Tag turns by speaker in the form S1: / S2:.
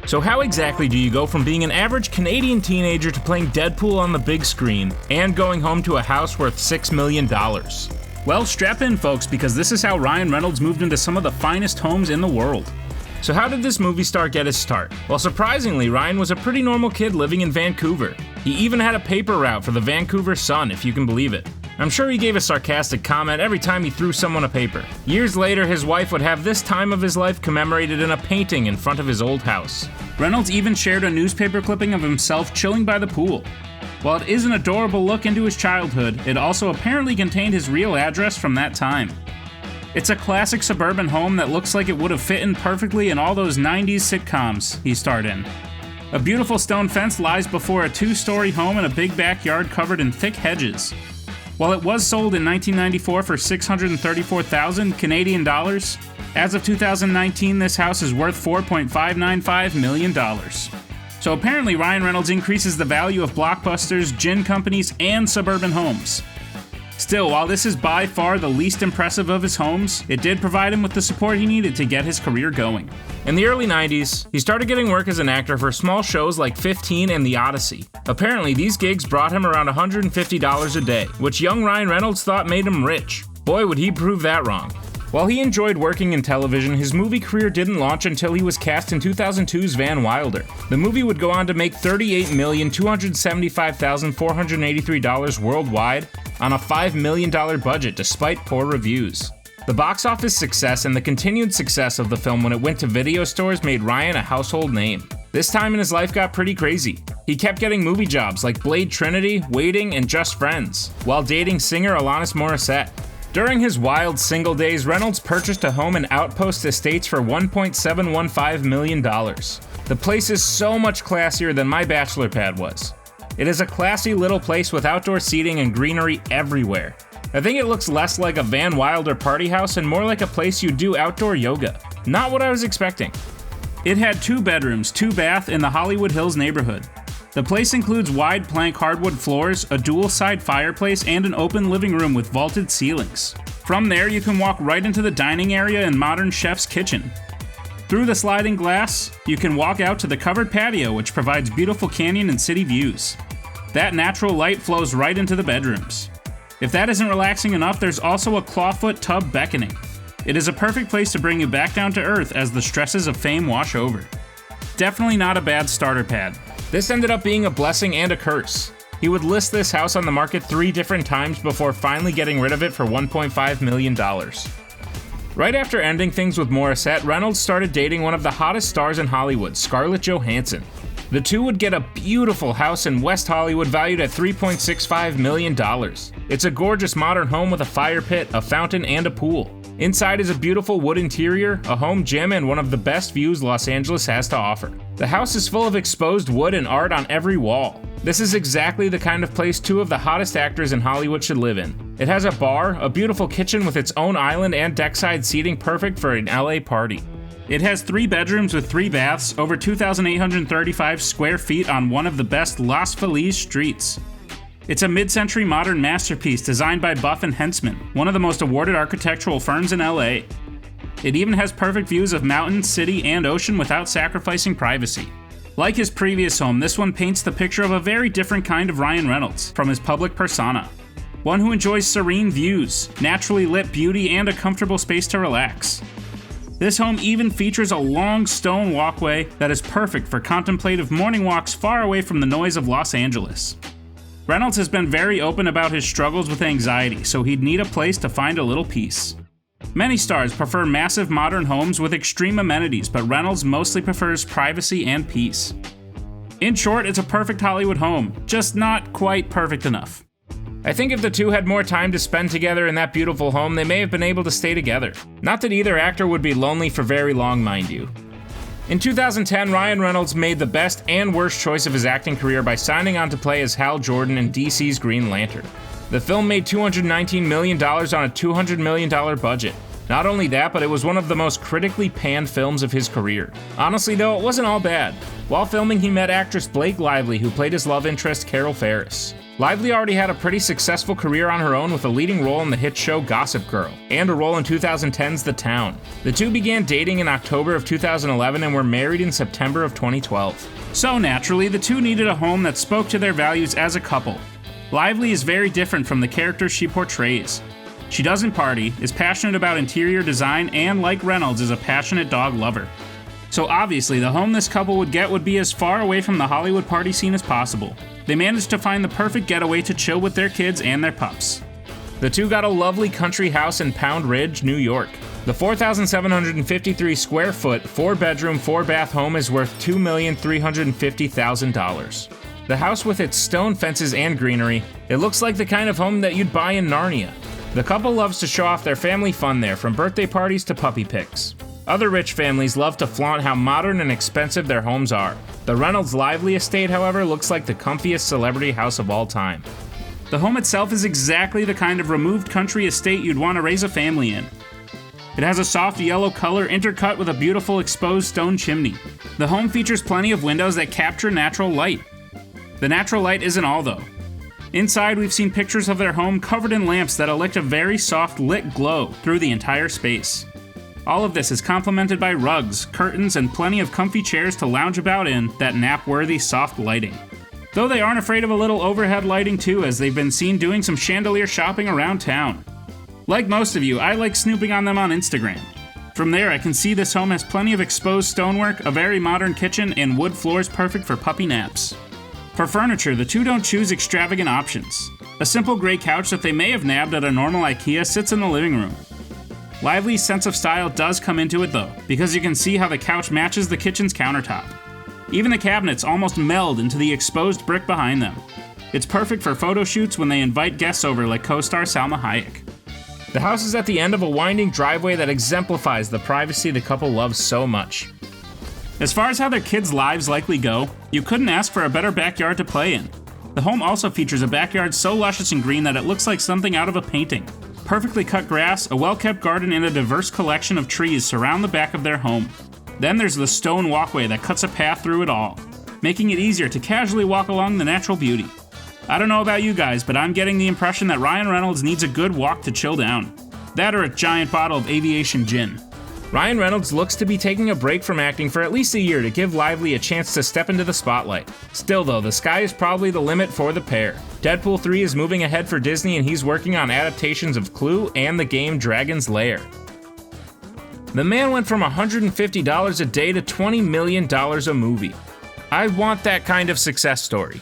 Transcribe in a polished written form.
S1: So how exactly do you go from being an average Canadian teenager to playing Deadpool on the big screen and going home to a house worth $6 million? Well, strap in folks, because this is how Ryan Reynolds moved into some of the finest homes in the world. So how did this movie star get his start? Well, surprisingly, Ryan was a pretty normal kid living in Vancouver. He even had a paper route for the Vancouver Sun, if you can believe it. I'm sure he gave a sarcastic comment every time he threw someone a paper. Years later, his wife would have this time of his life commemorated in a painting in front of his old house. Reynolds even shared a newspaper clipping of himself chilling by the pool. While it is an adorable look into his childhood, it also apparently contained his real address from that time. It's a classic suburban home that looks like it would have fit in perfectly in all those 90s sitcoms he starred in. A beautiful stone fence lies before a 2-story home in a big backyard covered in thick hedges. While it was sold in 1994 for $634,000 Canadian dollars, as of 2019 this house is worth $4.595 million. So apparently Ryan Reynolds increases the value of blockbusters, gin companies, and suburban homes. Still, while this is by far the least impressive of his homes, it did provide him with the support he needed to get his career going. In the early 90s, he started getting work as an actor for small shows like 15 and The Odyssey. Apparently, these gigs brought him around $150 a day, which young Ryan Reynolds thought made him rich. Boy, would he prove that wrong. While he enjoyed working in television, his movie career didn't launch until he was cast in 2002's Van Wilder. The movie would go on to make $38,275,483 worldwide on a $5 million budget despite poor reviews. The box office success and the continued success of the film when it went to video stores made Ryan a household name. This time in his life got pretty crazy. He kept getting movie jobs like Blade Trinity, Waiting, and Just Friends, while dating singer Alanis Morissette. During his wild single days, Reynolds purchased a home in Outpost Estates for $1.715 million. The place is so much classier than my bachelor pad was. It is a classy little place with outdoor seating and greenery everywhere. I think it looks less like a Van Wilder party house and more like a place you'd do outdoor yoga. Not what I was expecting. It had 2 bedrooms, 2 bath in the Hollywood Hills neighborhood. The place includes wide plank hardwood floors, a dual-side fireplace, and an open living room with vaulted ceilings. From there, you can walk right into the dining area and modern chef's kitchen. Through the sliding glass, you can walk out to the covered patio, which provides beautiful canyon and city views. That natural light flows right into the bedrooms. If that isn't relaxing enough, there's also a clawfoot tub beckoning. It is a perfect place to bring you back down to earth as the stresses of fame wash over. Definitely not a bad starter pad. This ended up being a blessing and a curse. He would list this house on the market 3 different times before finally getting rid of it for $1.5 million. Right after ending things with Morissette, Reynolds started dating one of the hottest stars in Hollywood, Scarlett Johansen. The two would get a beautiful house in West Hollywood valued at $3.65 million. It's a gorgeous modern home with a fire pit, a fountain, and a pool. Inside is a beautiful wood interior, a home gym, and one of the best views Los Angeles has to offer. The house is full of exposed wood and art on every wall. This is exactly the kind of place 2 of the hottest actors in Hollywood should live in. It has a bar, a beautiful kitchen with its own island, and deckside seating perfect for an LA party. It has 3 bedrooms with 3 baths, over 2,835 square feet on one of the best Los Feliz streets. It's a mid-century modern masterpiece designed by Buff and Hensman, one of the most awarded architectural firms in LA. It even has perfect views of mountain, city, and ocean without sacrificing privacy. Like his previous home, this one paints the picture of a very different kind of Ryan Reynolds from his public persona. One who enjoys serene views, naturally lit beauty, and a comfortable space to relax. This home even features a long stone walkway that is perfect for contemplative morning walks far away from the noise of Los Angeles. Reynolds has been very open about his struggles with anxiety, so he'd need a place to find a little peace. Many stars prefer massive modern homes with extreme amenities, but Reynolds mostly prefers privacy and peace. In short, it's a perfect Hollywood home, just not quite perfect enough. I think if the two had more time to spend together in that beautiful home, they may have been able to stay together. Not that either actor would be lonely for very long, mind you. In 2010, Ryan Reynolds made the best and worst choice of his acting career by signing on to play as Hal Jordan in DC's Green Lantern. The film made $219 million on a $200 million budget. Not only that, but it was one of the most critically panned films of his career. Honestly though, it wasn't all bad. While filming, he met actress Blake Lively, who played his love interest Carol Ferris. Lively already had a pretty successful career on her own with a leading role in the hit show Gossip Girl, and a role in 2010's The Town. The two began dating in October of 2011 and were married in September of 2012.
S2: So naturally, the two needed a home that spoke to their values as a couple. Lively is very different from the character she portrays. She doesn't party, is passionate about interior design, and like Reynolds, is a passionate dog lover. So obviously, the home this couple would get would be as far away from the Hollywood party scene as possible. They managed to find the perfect getaway to chill with their kids and their pups.
S1: The two got a lovely country house in Pound Ridge, New York. The 4,753 square foot, 4-bedroom, 4-bath home is worth $2,350,000. The house with its stone fences and greenery, it looks like the kind of home that you'd buy in Narnia. The couple loves to show off their family fun there, from birthday parties to puppy pics. Other rich families love to flaunt how modern and expensive their homes are. The Reynolds Lively estate, however, looks like the comfiest celebrity house of all time.
S2: The home itself is exactly the kind of removed country estate you'd want to raise a family in. It has a soft yellow color intercut with a beautiful exposed stone chimney. The home features plenty of windows that capture natural light. The natural light isn't all though. Inside, we've seen pictures of their home covered in lamps that elect a very soft lit glow through the entire space. All of this is complemented by rugs, curtains, and plenty of comfy chairs to lounge about in that nap-worthy soft lighting. Though they aren't afraid of a little overhead lighting too, as they've been seen doing some chandelier shopping around town. Like most of you, I like snooping on them on Instagram. From there, I can see this home has plenty of exposed stonework, a very modern kitchen, and wood floors perfect for puppy naps. For furniture, the two don't choose extravagant options. A simple gray couch that they may have nabbed at a normal IKEA sits in the living room. Lively's sense of style does come into it though, because you can see how the couch matches the kitchen's countertop. Even the cabinets almost meld into the exposed brick behind them. It's perfect for photo shoots when they invite guests over like co-star Salma Hayek.
S1: The house is at the end of a winding driveway that exemplifies the privacy the couple loves so much.
S2: As far as how their kids' lives likely go, you couldn't ask for a better backyard to play in. The home also features a backyard so luscious and green that it looks like something out of a painting. Perfectly cut grass, a well-kept garden, and a diverse collection of trees surround the back of their home. Then there's the stone walkway that cuts a path through it all, making it easier to casually walk along the natural beauty. I don't know about you guys, but I'm getting the impression that Ryan Reynolds needs a good walk to chill down. That or a giant bottle of aviation gin.
S1: Ryan Reynolds looks to be taking a break from acting for at least a year to give Lively a chance to step into the spotlight. Still though, the sky is probably the limit for the pair. Deadpool 3 is moving ahead for Disney and he's working on adaptations of Clue and the game Dragon's Lair. The man went from $150 a day to $20 million a movie. I want that kind of success story.